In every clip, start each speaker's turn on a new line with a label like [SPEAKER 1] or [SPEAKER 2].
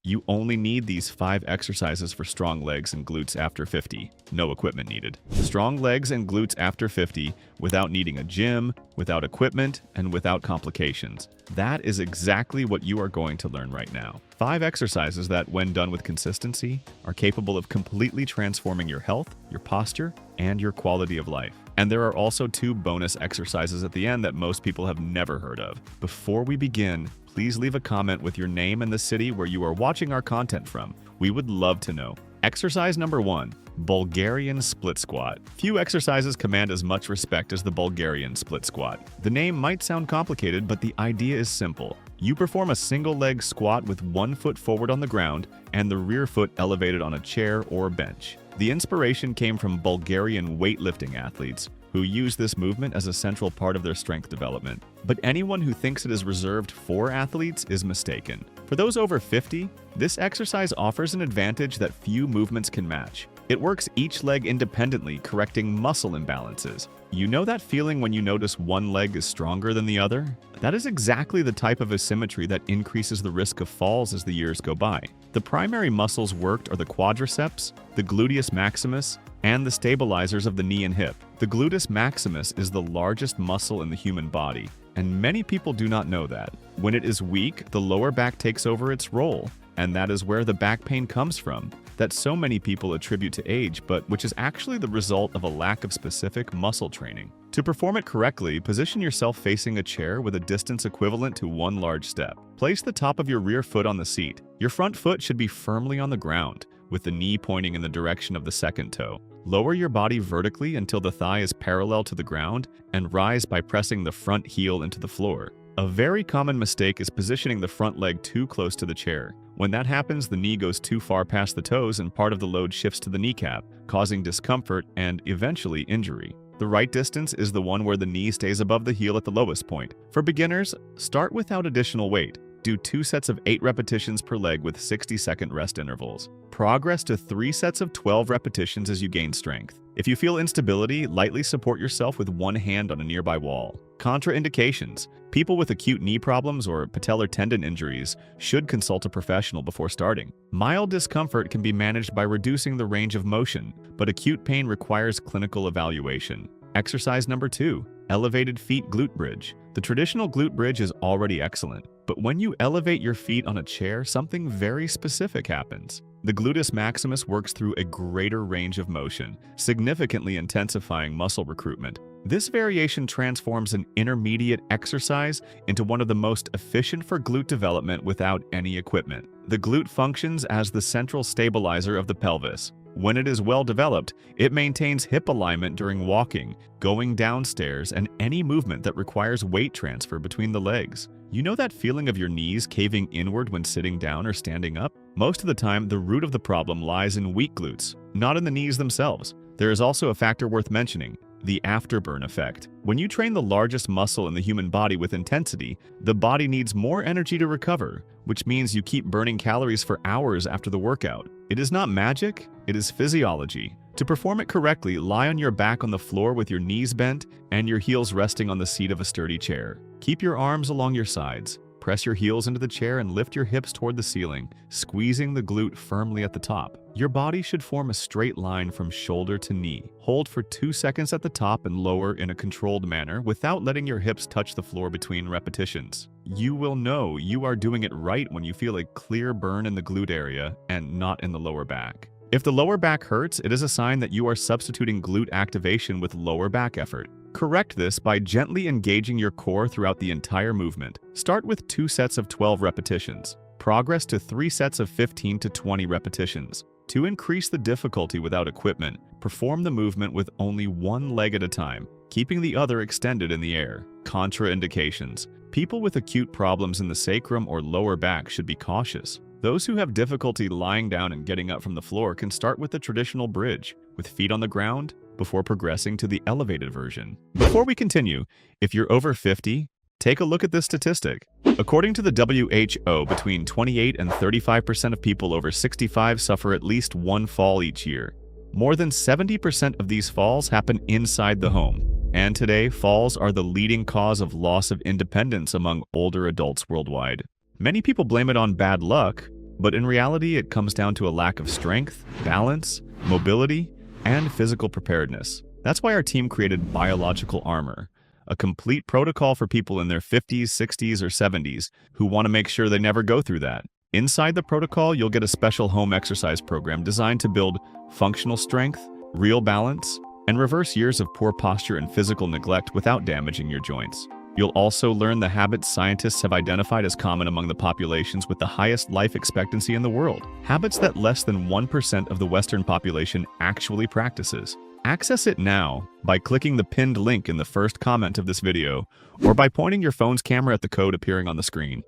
[SPEAKER 1] You only need these 5 exercises for strong legs and glutes after 50. No equipment needed. Strong legs and glutes after 50 without needing a gym, without equipment, and without complications. That is exactly what you are going to learn right now. 5 exercises that, when done with consistency, are capable of completely transforming your health, your posture, and your quality of life. And there are also 2 bonus exercises at the end that most people have never heard of. Before we begin, please leave a comment with your name and the city where you are watching our content from. We would love to know. Exercise number 1, Bulgarian split squat. Few exercises command as much respect as the Bulgarian split squat. The name might sound complicated, but the idea is simple. You perform a single leg squat with one foot forward on the ground and the rear foot elevated on a chair or bench. The inspiration came from Bulgarian weightlifting athletes who use this movement as a central part of their strength development. But anyone who thinks it is reserved for athletes is mistaken. For those over 50, this exercise offers an advantage that few movements can match. It works each leg independently, correcting muscle imbalances. You know that feeling when you notice one leg is stronger than the other? That is exactly the type of asymmetry that increases the risk of falls as the years go by. The primary muscles worked are the quadriceps, the gluteus maximus, and the stabilizers of the knee and hip. The gluteus maximus is the largest muscle in the human body, and many people do not know that. When it is weak, the lower back takes over its role, and that is where the back pain comes from, that so many people attribute to age, but which is actually the result of a lack of specific muscle training. To perform it correctly, position yourself facing a chair with a distance equivalent to one large step. Place the top of your rear foot on the seat. Your front foot should be firmly on the ground, with the knee pointing in the direction of the second toe. Lower your body vertically until the thigh is parallel to the ground, and rise by pressing the front heel into the floor. A very common mistake is positioning the front leg too close to the chair. When that happens, the knee goes too far past the toes and part of the load shifts to the kneecap, causing discomfort and eventually injury. The right distance is the one where the knee stays above the heel at the lowest point. For beginners, start without additional weight. Do 2 sets of 8 repetitions per leg with 60-second rest intervals. Progress to 3 sets of 12 repetitions as you gain strength. If you feel instability, lightly support yourself with one hand on a nearby wall. Contraindications. People with acute knee problems or patellar tendon injuries should consult a professional before starting. Mild discomfort can be managed by reducing the range of motion, but acute pain requires clinical evaluation. Exercise number 2, elevated feet glute bridge. The traditional glute bridge is already excellent, but when you elevate your feet on a chair, something very specific happens. The gluteus maximus works through a greater range of motion, significantly intensifying muscle recruitment. This variation transforms an intermediate exercise into one of the most efficient for glute development without any equipment. The glute functions as the central stabilizer of the pelvis. When it is well developed, it maintains hip alignment during walking, going downstairs, and any movement that requires weight transfer between the legs. You know that feeling of your knees caving inward when sitting down or standing up? Most of the time, the root of the problem lies in weak glutes, not in the knees themselves. There is also a factor worth mentioning: the afterburn effect. When you train the largest muscle in the human body with intensity, the body needs more energy to recover, which means you keep burning calories for hours after the workout. It is not magic, it is physiology. To perform it correctly, lie on your back on the floor with your knees bent and your heels resting on the seat of a sturdy chair. Keep your arms along your sides. Press your heels into the chair and lift your hips toward the ceiling, squeezing the glute firmly at the top. Your body should form a straight line from shoulder to knee. Hold for 2 seconds at the top and lower in a controlled manner without letting your hips touch the floor between repetitions. You will know you are doing it right when you feel a clear burn in the glute area and not in the lower back. If the lower back hurts, it is a sign that you are substituting glute activation with lower back effort. Correct this by gently engaging your core throughout the entire movement. Start with 2 sets of 12 repetitions. Progress to 3 sets of 15 to 20 repetitions. To increase the difficulty without equipment, perform the movement with only one leg at a time, keeping the other extended in the air. Contraindications. People with acute problems in the sacrum or lower back should be cautious. Those who have difficulty lying down and getting up from the floor can start with the traditional bridge, with feet on the ground, before progressing to the elevated version. Before we continue, if you're over 50, take a look at this statistic. According to the WHO, between 28 and 35% of people over 65 suffer at least one fall each year. More than 70% of these falls happen inside the home. And today, falls are the leading cause of loss of independence among older adults worldwide. Many people blame it on bad luck, But in reality, it comes down to a lack of strength, balance, mobility, and physical preparedness. That's why our team created Biological Armor, a complete protocol for people in their 50s, 60s, or 70s who want to make sure they never go through that. Inside the protocol, you'll get a special home exercise program designed to build functional strength, real balance, and reverse years of poor posture and physical neglect without damaging your joints. You'll also learn the habits scientists have identified as common among the populations with the highest life expectancy in the world, habits that less than 1% of the Western population actually practices. Access it now by clicking the pinned link in the first comment of this video, or by pointing your phone's camera at the code appearing on the screen.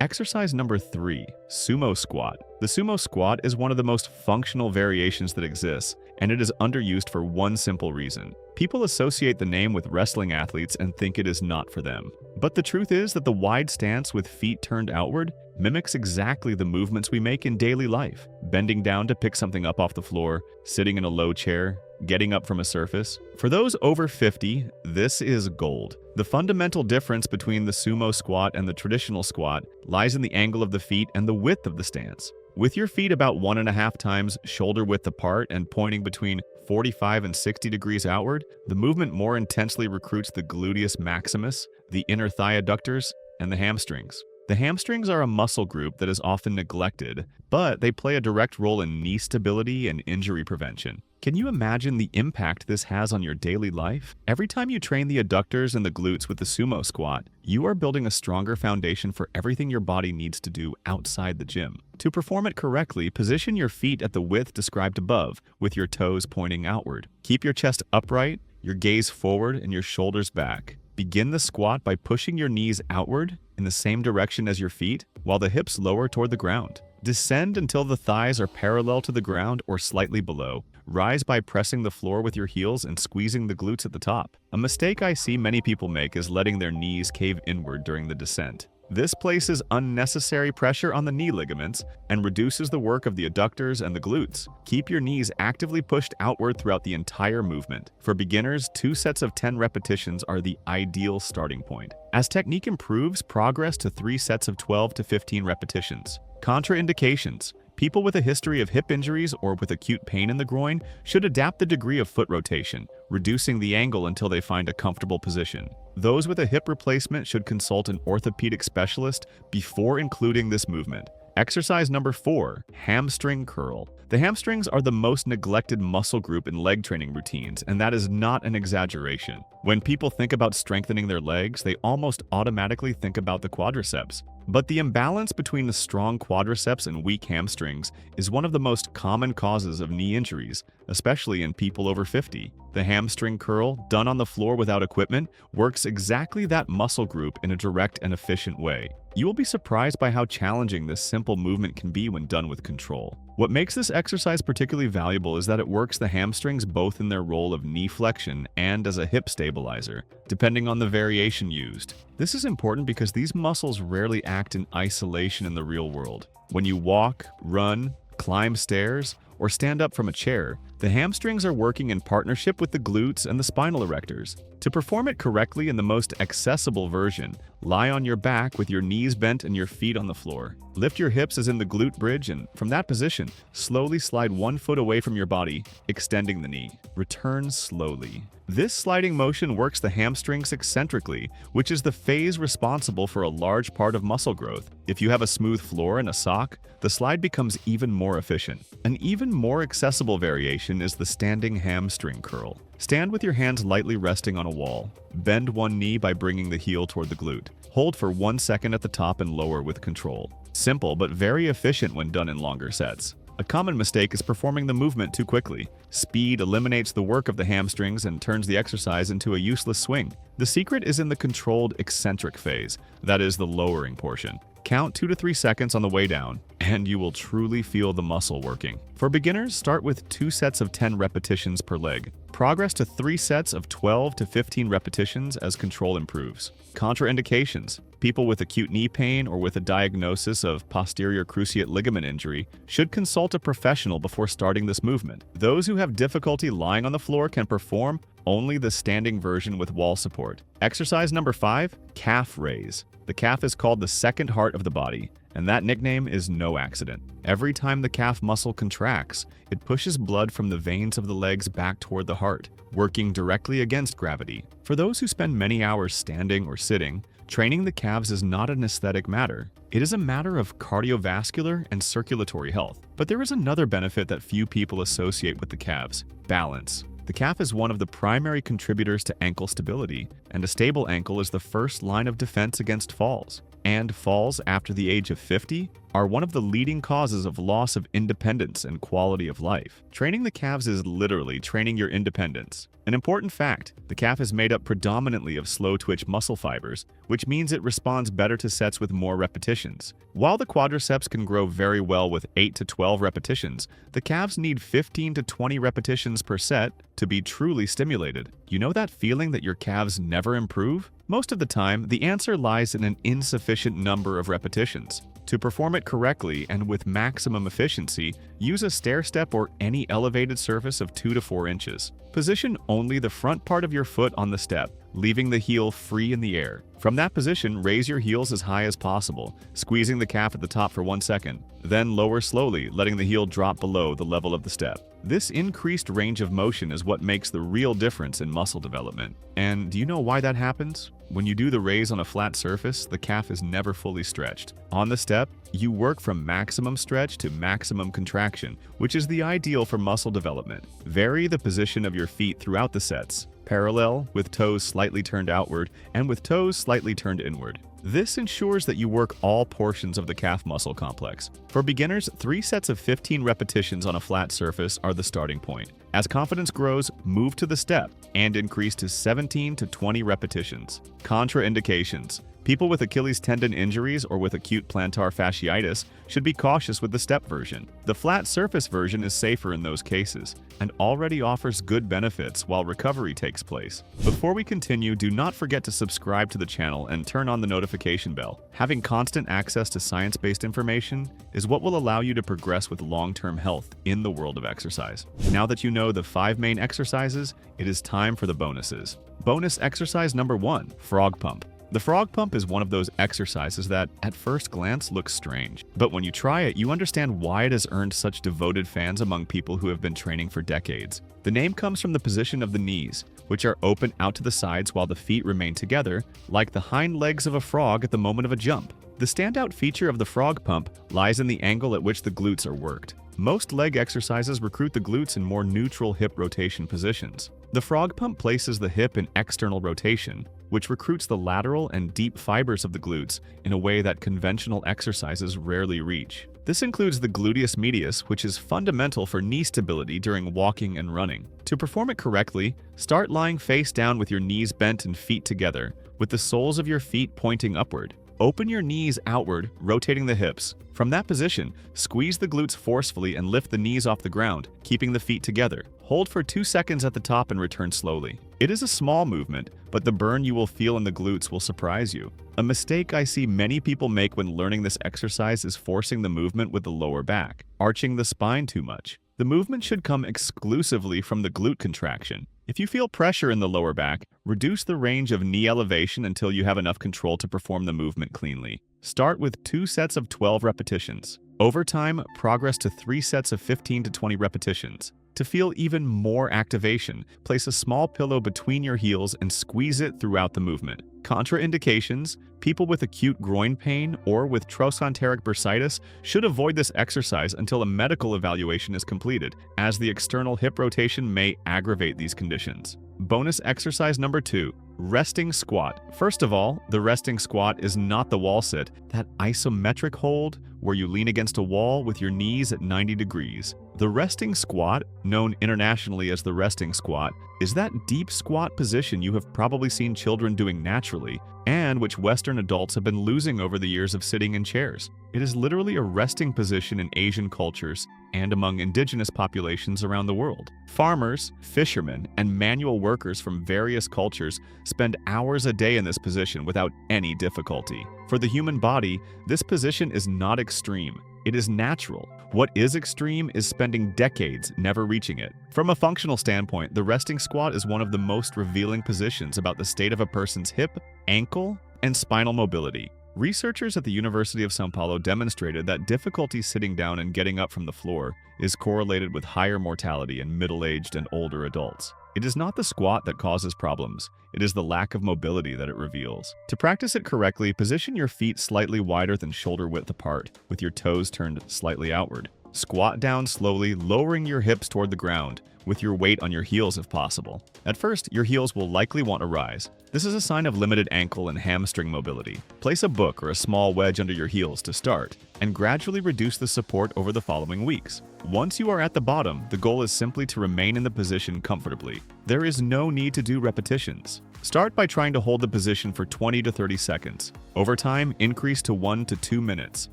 [SPEAKER 1] Exercise number 3, Sumo Squat. The Sumo Squat is one of the most functional variations that exists, and it is underused for one simple reason. People associate the name with wrestling athletes and think it is not for them. But the truth is that the wide stance with feet turned outward mimics exactly the movements we make in daily life. Bending down to pick something up off the floor, sitting in a low chair, getting up from a surface. For those over 50, this is gold. The fundamental difference between the sumo squat and the traditional squat lies in the angle of the feet and the width of the stance. With your feet about 1.5 times shoulder width apart and pointing between 45 and 60 degrees outward, the movement more intensely recruits the gluteus maximus, the inner thigh adductors, and the hamstrings. The hamstrings are a muscle group that is often neglected, but they play a direct role in knee stability and injury prevention. Can you imagine the impact this has on your daily life? Every time you train the adductors and the glutes with the sumo squat, you are building a stronger foundation for everything your body needs to do outside the gym. To perform it correctly, position your feet at the width described above, with your toes pointing outward. Keep your chest upright, your gaze forward, and your shoulders back. Begin the squat by pushing your knees outward in the same direction as your feet, while the hips lower toward the ground. Descend until the thighs are parallel to the ground or slightly below. Rise by pressing the floor with your heels and squeezing the glutes at the top. A mistake I see many people make is letting their knees cave inward during the descent. This places unnecessary pressure on the knee ligaments and reduces the work of the adductors and the glutes. Keep your knees actively pushed outward throughout the entire movement. For beginners, 2 sets of 10 repetitions are the ideal starting point. As technique improves, progress to 3 sets of 12 to 15 repetitions. Contraindications. People with a history of hip injuries or with acute pain in the groin should adapt the degree of foot rotation, reducing the angle until they find a comfortable position. Those with a hip replacement should consult an orthopedic specialist before including this movement. Exercise number 4, hamstring curl. The hamstrings are the most neglected muscle group in leg training routines, and that is not an exaggeration. When people think about strengthening their legs, they almost automatically think about the quadriceps. But the imbalance between the strong quadriceps and weak hamstrings is one of the most common causes of knee injuries, especially in people over 50. The hamstring curl, done on the floor without equipment, works exactly that muscle group in a direct and efficient way. You will be surprised by how challenging this simple movement can be when done with control. What makes this exercise particularly valuable is that it works the hamstrings both in their role of knee flexion and as a hip stabilizer, depending on the variation used. This is important because these muscles rarely act in isolation in the real world. When you walk, run, climb stairs, or stand up from a chair, the hamstrings are working in partnership with the glutes and the spinal erectors. To perform it correctly in the most accessible version, lie on your back with your knees bent and your feet on the floor. Lift your hips as in the glute bridge, and from that position, slowly slide 1 foot away from your body, extending the knee. Return slowly. This sliding motion works the hamstrings eccentrically, which is the phase responsible for a large part of muscle growth. If you have a smooth floor and a sock, the slide becomes even more efficient. An even more accessible variation is the standing hamstring curl. Stand with your hands lightly resting on a wall. Bend one knee by bringing the heel toward the glute. Hold for 1 second at the top and lower with control. Simple but very efficient when done in longer sets. A common mistake is performing the movement too quickly. Speed eliminates the work of the hamstrings and turns the exercise into a useless swing. The secret is in the controlled eccentric phase, that is the lowering portion. Count 2 to 3 seconds on the way down, and you will truly feel the muscle working. For beginners, start with 2 sets of 10 repetitions per leg. Progress to 3 sets of 12 to 15 repetitions as control improves. Contraindications. People with acute knee pain or with a diagnosis of posterior cruciate ligament injury should consult a professional before starting this movement. Those who have difficulty lying on the floor can perform only the standing version with wall support. Exercise number 5, calf raise. The calf is called the second heart of the body, and that nickname is no accident. Every time the calf muscle contracts, it pushes blood from the veins of the legs back toward the heart, working directly against gravity. For those who spend many hours standing or sitting, training the calves is not an aesthetic matter. It is a matter of cardiovascular and circulatory health. But there is another benefit that few people associate with the calves: balance. The calf is one of the primary contributors to ankle stability, and a stable ankle is the first line of defense against falls. And falls after the age of 50 are one of the leading causes of loss of independence and quality of life. Training the calves is literally training your independence. An important fact: the calf is made up predominantly of slow-twitch muscle fibers, which means it responds better to sets with more repetitions. While the quadriceps can grow very well with 8 to 12 repetitions, the calves need 15 to 20 repetitions per set to be truly stimulated. You know that feeling that your calves never improve? Most of the time, the answer lies in an insufficient number of repetitions. To perform it correctly and with maximum efficiency, use a stair step or any elevated surface of 2 to 4 inches. Position only the front part of your foot on the step, leaving the heel free in the air. From that position, raise your heels as high as possible, squeezing the calf at the top for 1 second. Then lower slowly, letting the heel drop below the level of the step. This increased range of motion is what makes the real difference in muscle development. And do you know why that happens? When you do the raise on a flat surface, the calf is never fully stretched. On the step, you work from maximum stretch to maximum contraction, which is the ideal for muscle development. Vary the position of your feet throughout the sets, parallel, with toes slightly turned outward, and with toes slightly turned inward. This ensures that you work all portions of the calf muscle complex. For beginners, 3 sets of 15 repetitions on a flat surface are the starting point. As confidence grows, move to the step and increase to 17 to 20 repetitions. Contraindications: people with Achilles tendon injuries or with acute plantar fasciitis should be cautious with the step version. The flat surface version is safer in those cases and already offers good benefits while recovery takes place. Before we continue, do not forget to subscribe to the channel and turn on the notification bell. Having constant access to science-based information is what will allow you to progress with long-term health in the world of exercise. Now that you know the 5 main exercises, it is time for the bonuses. Bonus exercise number 1, frog pump. The frog pump is one of those exercises that, at first glance, looks strange. But when you try it, you understand why it has earned such devoted fans among people who have been training for decades. The name comes from the position of the knees, which are open out to the sides while the feet remain together, like the hind legs of a frog at the moment of a jump. The standout feature of the frog pump lies in the angle at which the glutes are worked. Most leg exercises recruit the glutes in more neutral hip rotation positions. The frog pump places the hip in external rotation, which recruits the lateral and deep fibers of the glutes in a way that conventional exercises rarely reach. This includes the gluteus medius, which is fundamental for knee stability during walking and running. To perform it correctly, start lying face down with your knees bent and feet together, with the soles of your feet pointing upward. Open your knees outward, rotating the hips. From that position, squeeze the glutes forcefully and lift the knees off the ground, keeping the feet together. Hold for 2 seconds at the top and return slowly. It is a small movement, but the burn you will feel in the glutes will surprise you. A mistake I see many people make when learning this exercise is forcing the movement with the lower back, arching the spine too much. The movement should come exclusively from the glute contraction. If you feel pressure in the lower back, reduce the range of knee elevation until you have enough control to perform the movement cleanly. Start with 2 sets of 12 repetitions. Over time, progress to 3 sets of 15 to 20 repetitions. To feel even more activation, place a small pillow between your heels and squeeze it throughout the movement. Contraindications: people with acute groin pain or with trochanteric bursitis should avoid this exercise until a medical evaluation is completed, as the external hip rotation may aggravate these conditions. Bonus exercise number 2, resting squat. First of all, the resting squat is not the wall sit, that isometric hold where you lean against a wall with your knees at 90 degrees. The resting squat, known internationally as the resting squat, is that deep squat position you have probably seen children doing naturally, and which Western adults have been losing over the years of sitting in chairs. It is literally a resting position in Asian cultures and among indigenous populations around the world. Farmers, fishermen, and manual workers from various cultures spend hours a day in this position without any difficulty. For the human body, this position is not extreme. It is natural. What is extreme is spending decades never reaching it. From a functional standpoint, the resting squat is one of the most revealing positions about the state of a person's hip, ankle, and spinal mobility. Researchers at the University of São Paulo demonstrated that difficulty sitting down and getting up from the floor is correlated with higher mortality in middle-aged and older adults. It is not the squat that causes problems, it is the lack of mobility that it reveals. To practice it correctly, position your feet slightly wider than shoulder width apart, with your toes turned slightly outward. Squat down slowly, lowering your hips toward the ground, with your weight on your heels if possible. At first, your heels will likely want to rise. This is a sign of limited ankle and hamstring mobility. Place a book or a small wedge under your heels to start, and gradually reduce the support over the following weeks. Once you are at the bottom, the goal is simply to remain in the position comfortably. There is no need to do repetitions. Start by trying to hold the position for 20 to 30 seconds. Over time, increase to 1 to 2 minutes.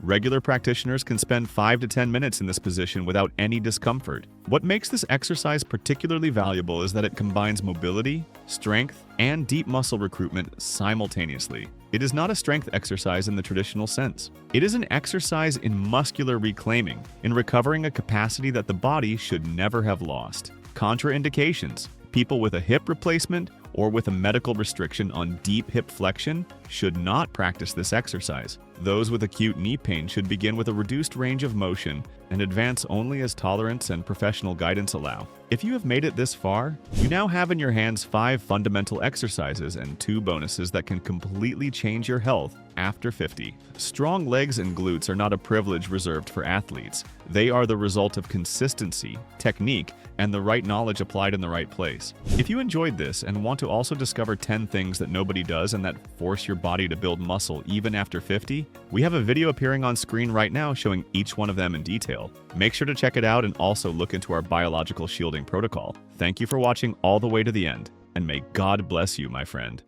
[SPEAKER 1] Regular practitioners can spend 5 to 10 minutes in this position without any discomfort. What makes this exercise particularly valuable is that it combines mobility, strength, and deep muscle recruitment simultaneously. It is not a strength exercise in the traditional sense. It is an exercise in muscular reclaiming, in recovering a capacity that the body should never have lost. Contraindications: people with a hip replacement or with a medical restriction on deep hip flexion should not practice this exercise. Those with acute knee pain should begin with a reduced range of motion and advance only as tolerance and professional guidance allow. If you have made it this far, you now have in your hands 5 fundamental exercises and 2 bonuses that can completely change your health after 50. Strong legs and glutes are not a privilege reserved for athletes. They are the result of consistency, technique, and the right knowledge applied in the right place. If you enjoyed this and want to also discover 10 things that nobody does and that force your body to build muscle even after 50, we have a video appearing on screen right now showing each one of them in detail. Make sure to check it out and also look into our biological shielding protocol. Thank you for watching all the way to the end, and may God bless you, my friend.